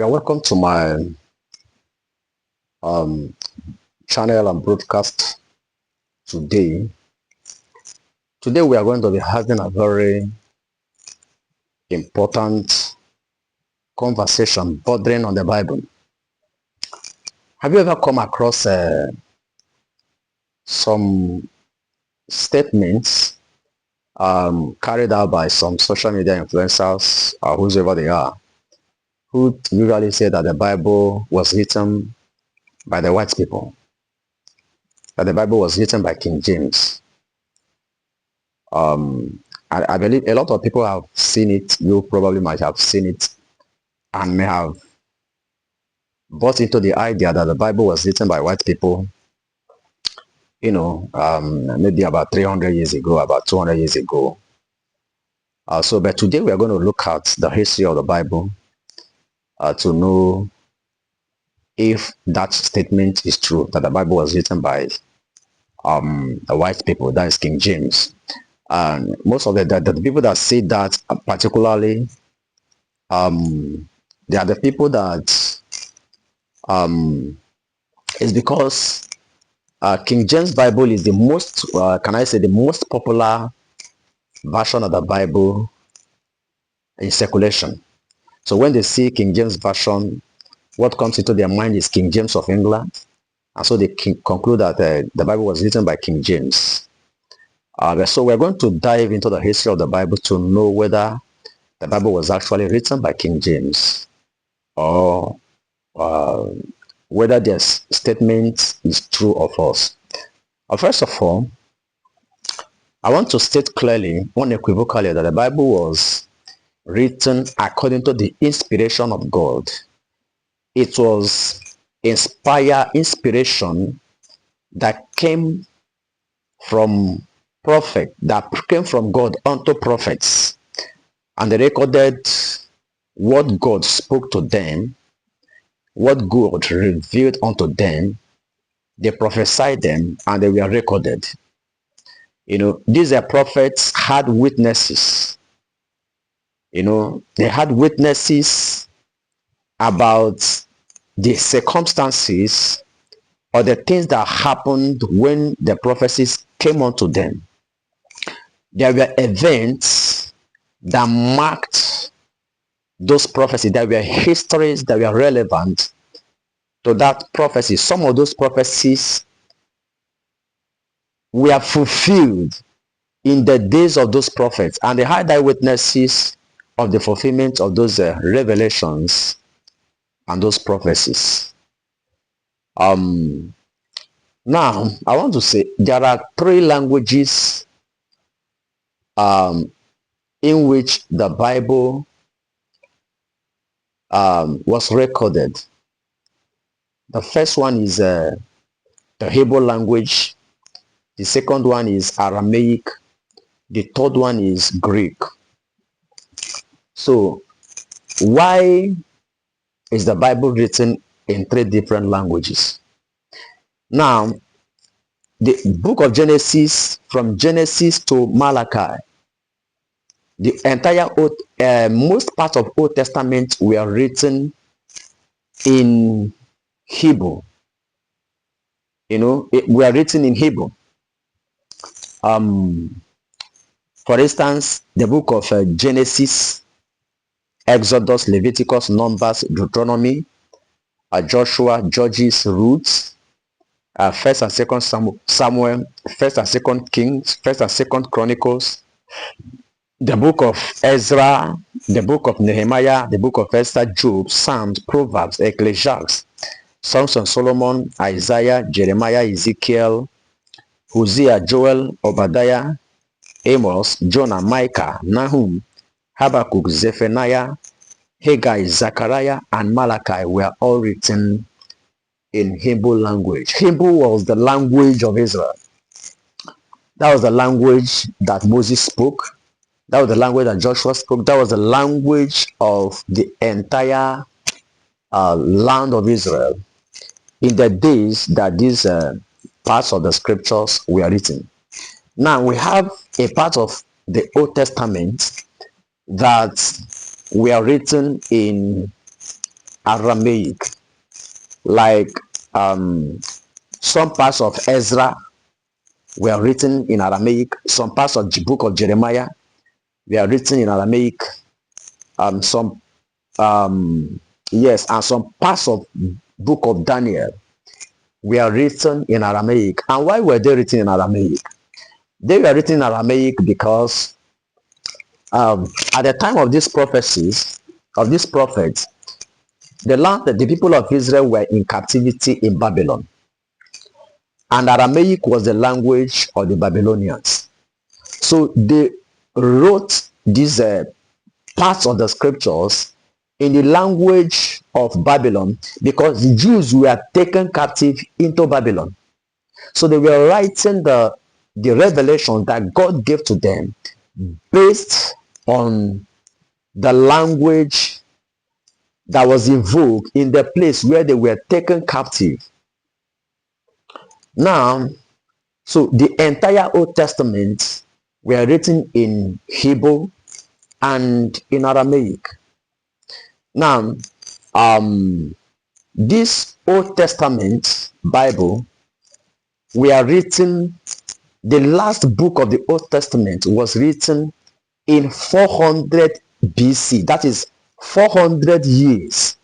You're welcome to my um, channel and broadcast today. Today we are going to be having a very important conversation bordering on the Bible. Have you ever come across some statements carried out by some social media influencers or whoever they are, who usually say that the Bible was written by the white people, that the Bible was written by King James? I believe a lot of people have seen it. You probably might have seen it and may have bought into the idea that the Bible was written by white people, maybe about 300 years ago, about 200 years ago. But today we are going to look at the history of the Bible to know if that statement is true, that the Bible was written by the white people, that is King James. And most of the people that say that particularly, they are the people that it's because King James Bible is the most, can I say, the most popular version of the Bible in circulation. So when they see King James Version, what comes into their mind is King James of England. And so they conclude that the Bible was written by King James. So we're going to dive into the history of the Bible to know whether the Bible was actually written by King James or whether their statement is true or false. First of all, I want to state clearly, unequivocally, that the Bible was written according to the inspiration of God. It was inspiration that came from prophet, that came from God unto prophets, and they recorded what God spoke to them, what God revealed unto them. They prophesied them, and they were recorded. These prophets had witnesses. They had witnesses about the circumstances or the things that happened when the prophecies came unto them. There were events that marked those prophecies. There were histories that were relevant to that prophecy. Some of those prophecies were fulfilled in the days of those prophets, and they had eyewitnesses of the fulfillment of those revelations and those prophecies. Now, I want to say there are three languages in which the Bible was recorded. The first one is the Hebrew language. The second one is Aramaic. The third one is Greek. So, why is the Bible written in three different languages? Now, the book of Genesis, from Genesis to Malachi, the entire most part of Old Testament were written in Hebrew. Were written in Hebrew. For instance, the book of Genesis, Exodus, Leviticus, Numbers, Deuteronomy, Joshua, Judges, Ruth, First and Second Samuel, First and Second Kings, First and Second Chronicles, the book of Ezra, the book of Nehemiah, the book of Esther, Job, Psalms, Proverbs, Ecclesiastes, Songs of Solomon, Isaiah, Jeremiah, Ezekiel, Hosea, Joel, Obadiah, Amos, Jonah, Micah, Nahum, Habakkuk, Zephaniah, Haggai, Zechariah, and Malachi were all written in Hebrew language. Hebrew was the language of Israel. That was the language that Moses spoke. That was the language that Joshua spoke. That was the language of the entire land of Israel in the days that these parts of the scriptures were written. Now we have a part of the Old Testament that were written in Aramaic, like some parts of Ezra were written in Aramaic, some parts of the book of Jeremiah were written in Aramaic, some yes, and some parts of book of Daniel were written in Aramaic. And why were they written in Aramaic? They were written in Aramaic because at the time of these prophecies, of these prophets, the people of Israel were in captivity in Babylon. And Aramaic was the language of the Babylonians. So they wrote these parts of the scriptures in the language of Babylon because the Jews were taken captive into Babylon. So they were writing the revelation that God gave to them based on the language that was invoked in the place where they were taken captive. Now, so the entire Old Testament were written in Hebrew and in Aramaic. Now, this Old Testament Bible were written, the last book of the Old Testament was written in 400 BC. That is 400 years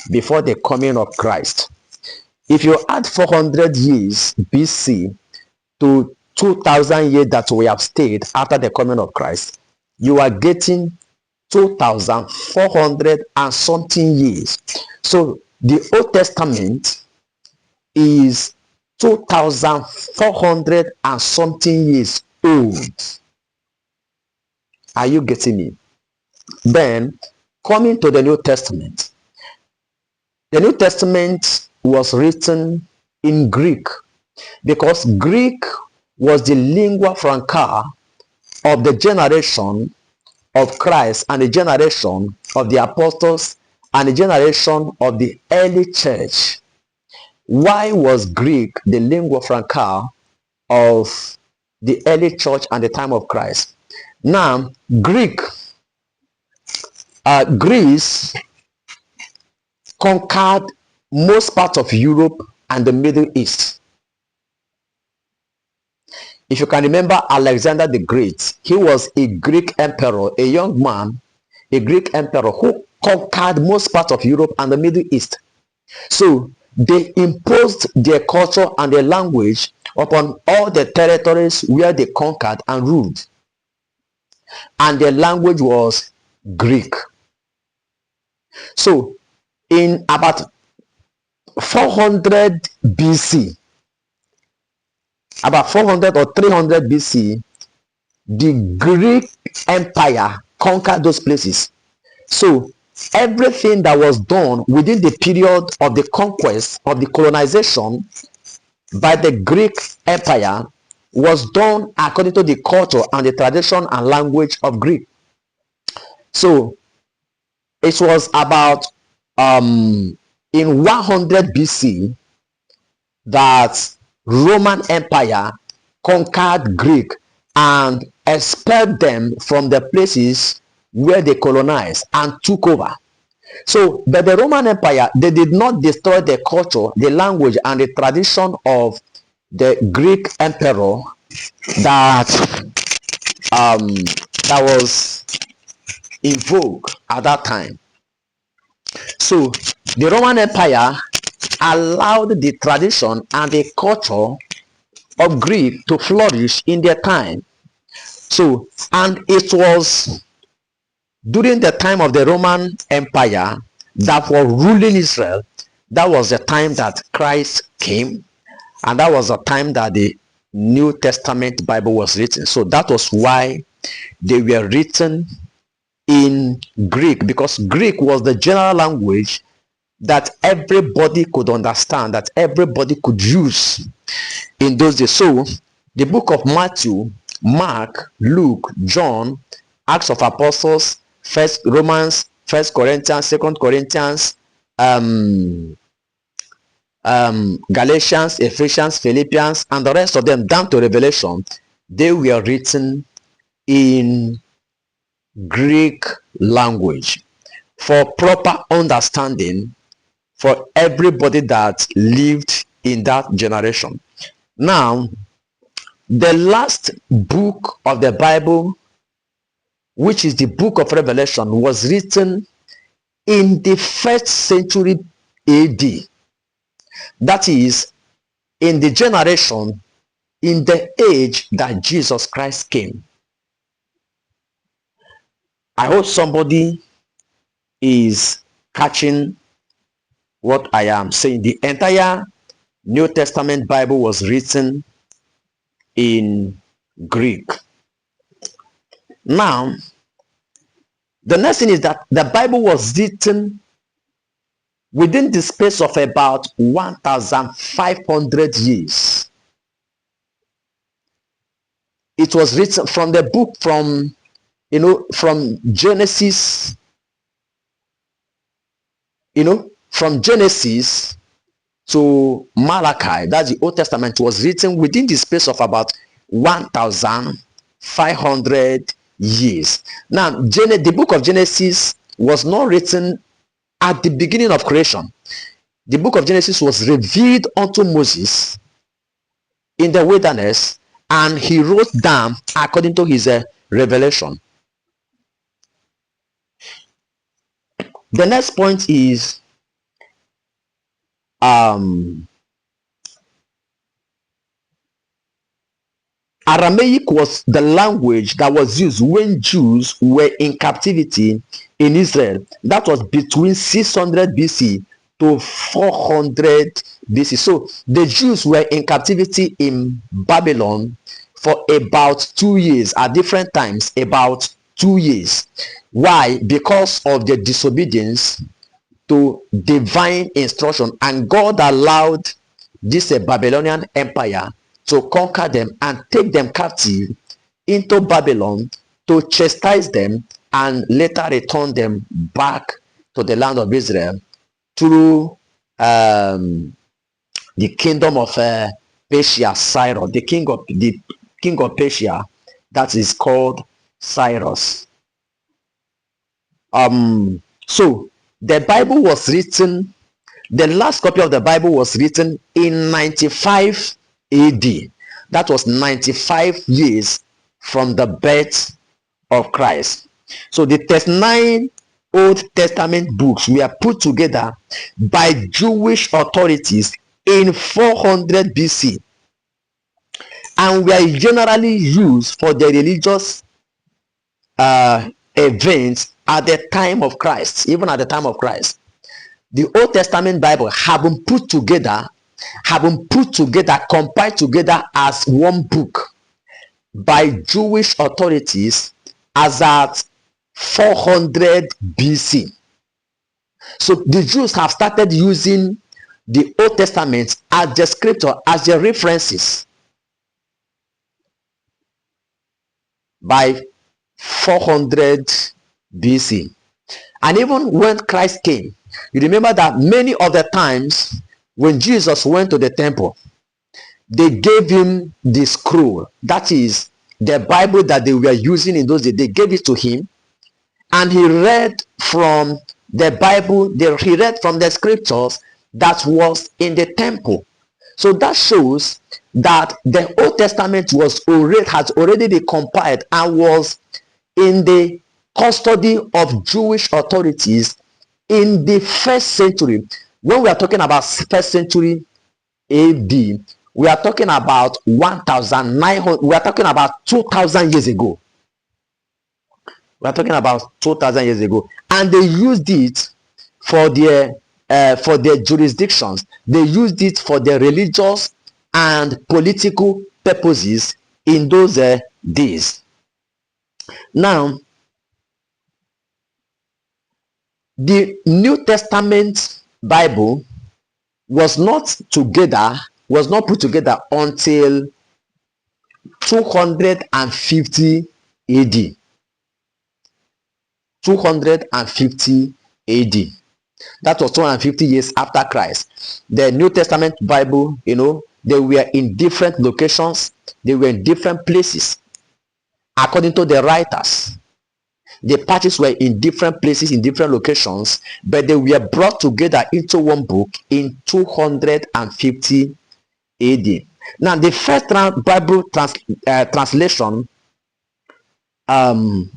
before the coming of Christ. If you add 400 years BC to 2000 years that we have stayed after the coming of Christ, you are getting 2400 and something years. So the Old Testament is 2400 and something years old. Are you getting me? Then coming to the New Testament. The New Testament was written in Greek because Greek was the lingua franca of the generation of Christ and the generation of the apostles and the generation of the early church. Why was Greek the lingua franca of the early church and the time of Christ? Now, Greece conquered most parts of Europe and the Middle East. If you can remember Alexander the Great, he was a Greek emperor, a young man, a Greek emperor who conquered most parts of Europe and the Middle East. So they imposed their culture and their language upon all the territories where they conquered and ruled. And their language was Greek. So in about 400 BC, about 400 or 300 BC, the Greek Empire conquered those places. So everything that was done within the period of the conquest, of the colonization by the Greek Empire, was done according to the culture and the tradition and language of Greek. So it was about in 100 BC that Roman Empire conquered Greek and expelled them from the places where they colonized and took over. So, but the Roman Empire, they did not destroy the culture, the language, and the tradition of the Greek emperor that was in vogue at that time. So the Roman Empire allowed the tradition and the culture of Greek to flourish in their time. So, and it was during the time of the Roman Empire that was ruling Israel, that was the time that Christ came, and that was the time that the New Testament Bible was written. So that was why they were written in Greek, because Greek was the general language that everybody could understand, that everybody could use in those days. So the book of Matthew, Mark, Luke, John, Acts of Apostles, First Romans, First Corinthians, Second Corinthians, Galatians, Ephesians, Philippians, and the rest of them down to Revelation, they were written in Greek language for proper understanding for everybody that lived in that generation. Now, the last book of the Bible, which is the book of Revelation, was written in the first century AD. That is, in the generation, in the age that Jesus Christ came. I hope somebody is catching what I am saying. The entire New Testament Bible was written in Greek. Now, the next thing is that the Bible was written within the space of about 1,500 years. It was written from the book from Genesis, from Genesis to Malachi. That's the Old Testament. Was written within the space of about 1,500 years. Now, the book of Genesis was not written at the beginning of creation. The book of Genesis was revealed unto Moses in the wilderness, and he wrote down according to his revelation. The next point is Aramaic was the language that was used when Jews were in captivity in Israel. That was between 600 BC to 400 BC. So the Jews were in captivity in Babylon for about 2 years, at different times, about 2 years. Why? Because of their disobedience to divine instruction, and God allowed this Babylonian empire to conquer them and take them captive into Babylon to chastise them and later return them back to the land of Israel through the kingdom of Persia, Cyrus, the king of Persia, that is called Cyrus. So the Bible was written, the last copy of the Bible was written in 95 AD. That was 95 years from the birth of Christ. So the 39 Old Testament books were put together by Jewish authorities in 400 BC and were generally used for the religious events at the time of Christ, even at the time of Christ. The Old Testament Bible have been put together, compiled together as one book by Jewish authorities as at 400 BC. So the Jews have started using the Old Testament as the scripture, as their references by 400 BC. And even when Christ came, you remember that many of the times when Jesus went to the temple, they gave him the scroll, that is the Bible that they were using in those days. They gave it to him, and he read from the Bible, he read from the scriptures that was in the temple. So that shows that the Old Testament has already been compiled and was in the custody of Jewish authorities in the first century. When we are talking about first century AD, we are talking about 1,900, we are talking about 2,000 years ago. We are talking about 2,000 years ago. And they used it for their jurisdictions. They used it for their religious and political purposes in those days. Now, the New Testament Bible was not put together until 250 AD. 250 AD. That was 250 years after Christ. The New Testament Bible, they were in different locations, they were in different places according to the writers. The parties were in different places, in different locations, but they were brought together into one book in 250 AD. Now, the first Bible translation, um,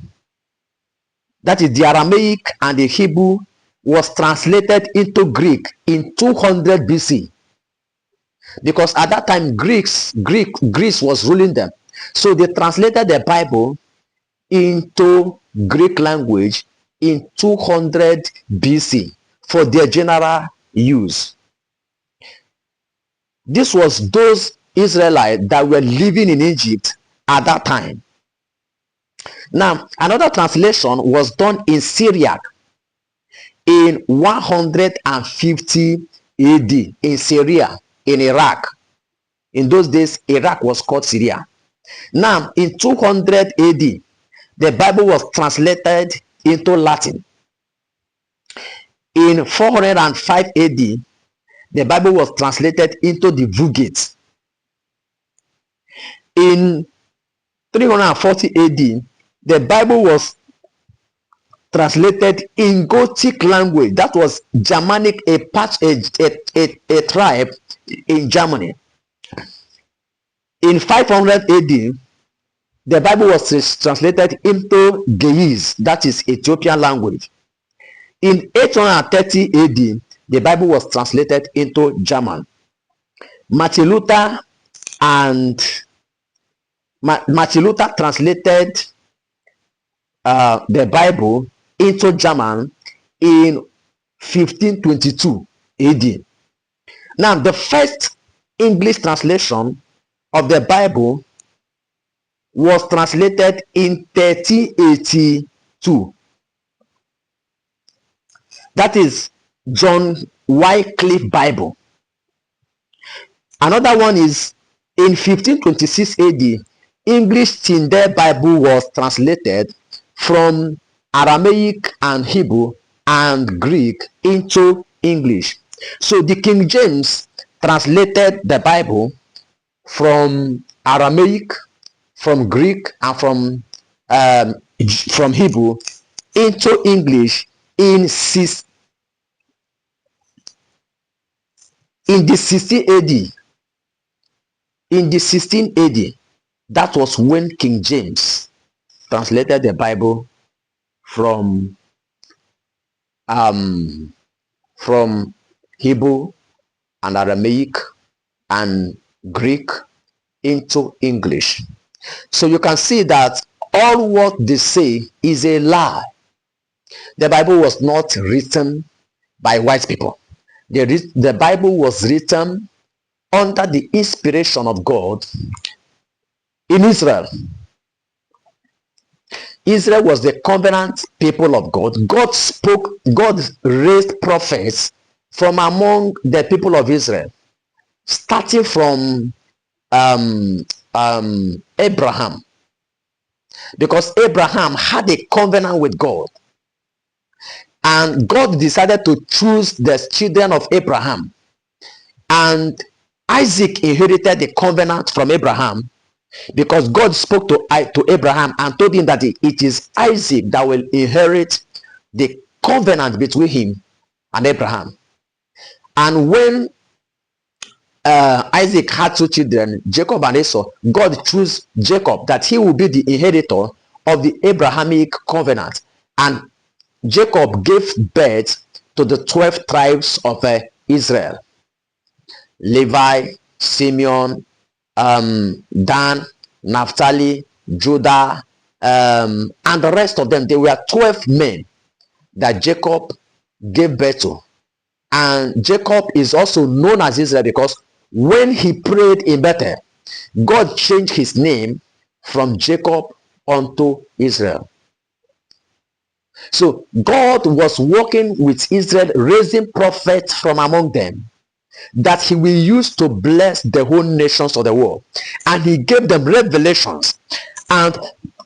that is the Aramaic and the Hebrew, was translated into Greek in 200 BC, because at that time Greece was ruling them. So they translated the Bible into Greek language in 200 BC for their general use. This was those Israelites that were living in Egypt at that time. Now, another translation was done in Syriac in 150 AD in Syria, in Iraq. In those days, Iraq was called Syria. Now, in 200 AD, the Bible was translated into Latin. In 405 AD, the Bible was translated into the Vulgate. In 340 AD, the Bible was translated in Gothic language. That was Germanic, a tribe in Germany. In 500 AD, the Bible was translated into Ge'ez, that is Ethiopian language. In 830 AD, the Bible was translated into German. Martin Luther translated the Bible into German in 1522 AD. Now, the first English translation of the Bible was translated in 1382. That is John Wycliffe Bible. Another one is in 1526 AD, English Tyndale Bible was translated from Aramaic and Hebrew and Greek into English. So the King James translated the Bible from Aramaic, from Greek, and from Hebrew into English in the 16 AD. In the 16 AD, that was when King James translated the Bible from Hebrew and Aramaic and Greek into English. So you can see that all what they say is a lie. The Bible was not written by white people. The Bible was written under the inspiration of God in Israel. Israel was the covenant people of God. God raised prophets from among the people of Israel, starting from Abraham, because Abraham had a covenant with God, and God decided to choose the children of Abraham, and Isaac inherited the covenant from Abraham, because God spoke to Abraham and told him that it is Isaac that will inherit the covenant between him and Abraham. And when Isaac had two children, Jacob and Esau, God chose Jacob that he will be the inheritor of the Abrahamic covenant. And Jacob gave birth to the 12 tribes of Israel: Levi, Simeon, Dan, Naphtali, Judah, and the rest of them. They were 12 men that Jacob gave birth to. And Jacob is also known as Israel because when he prayed in Bethel, God changed his name from Jacob unto Israel. So God was working with Israel, raising prophets from among them that he will use to bless the whole nations of the world. And he gave them revelations. And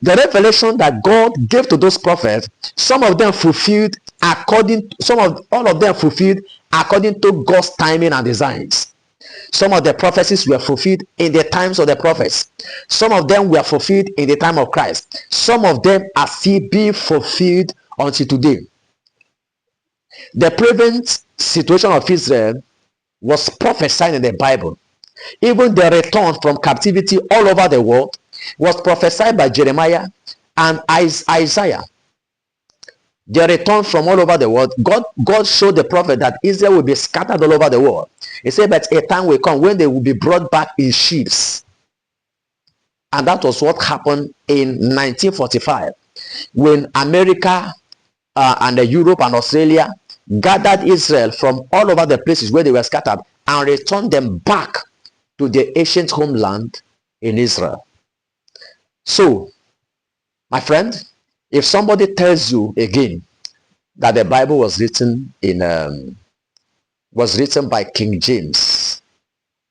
the revelation that God gave to those prophets, all of them fulfilled according to God's timing and designs. Some of the prophecies were fulfilled in the times of the prophets. Some of them were fulfilled in the time of Christ. Some of them are still being fulfilled until today. The present situation of Israel was prophesied in the Bible. Even the return from captivity all over the world was prophesied by Jeremiah and Isaiah. The return from all over the world, God showed the prophet that Israel will be scattered all over the world. He said, but a time will come when they will be brought back in ships. And that was what happened in 1945 when America and Europe and Australia gathered Israel from all over the places where they were scattered and returned them back to the ancient homeland in Israel. So, my friend, if somebody tells you again that the Bible was written by King James,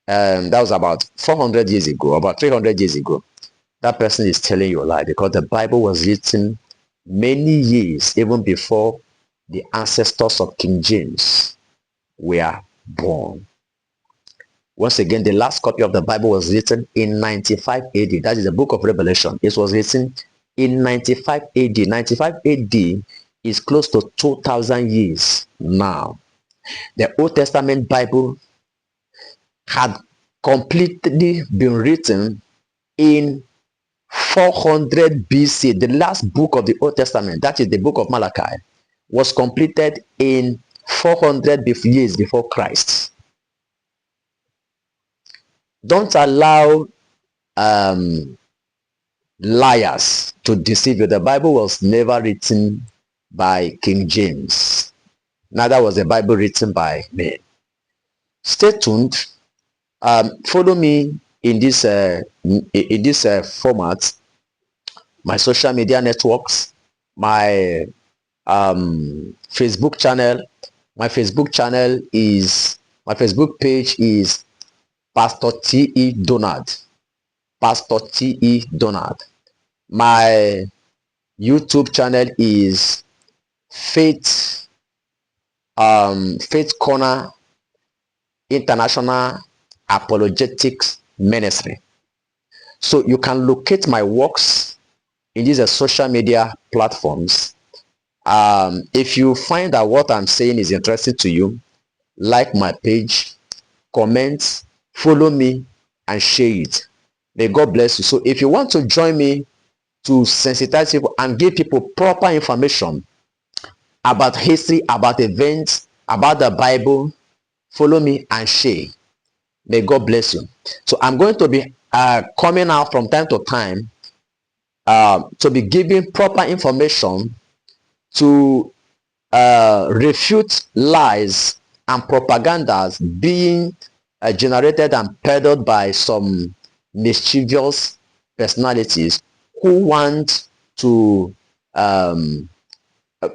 that was about 400 years ago, about 300 years ago, that person is telling you a lie, because the Bible was written many years even before the ancestors of King James were born. Once again, the last copy of the Bible was written in 95 AD. That is the book of Revelation. It was written in 95 AD. 95 AD is close to 2,000 years now. The Old Testament Bible had completely been written in 400 BC. The last book of the Old Testament, that is the book of Malachi, was completed in 400 years before Christ. Don't allow liars to deceive you. The Bible was never written by King James. Neither was the Bible written by me. Stay tuned. Follow me in this format. My social media networks, my Facebook channel. My Facebook page is Pastor T.E. Donald. Pastor T.E. Donald. My YouTube channel is Faith Corner International Apologetics Ministry. So you can locate my works in these social media platforms. If you find that what I'm saying is interesting to you, like my page, comment, follow me, and share it. May God bless you. So if you want to join me to sensitize people and give people proper information about history, about events, about the Bible, follow me and share. May God bless you. So I'm going to be coming out from time to time to be giving proper information to refute lies and propagandas being generated and peddled by some mischievous personalities who want to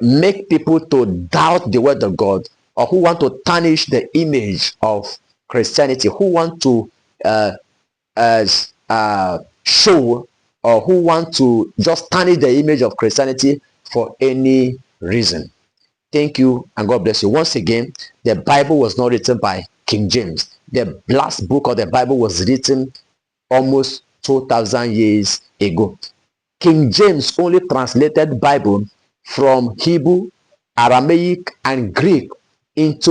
make people to doubt the word of God, or who want to tarnish the image of Christianity, who want to show, or who want to just tarnish the image of Christianity for any reason. Thank you, and God bless you. Once again, the Bible was not written by King James. The last book of the Bible was written almost 2,000 years ago. King James only translated Bible from Hebrew, Aramaic, and Greek into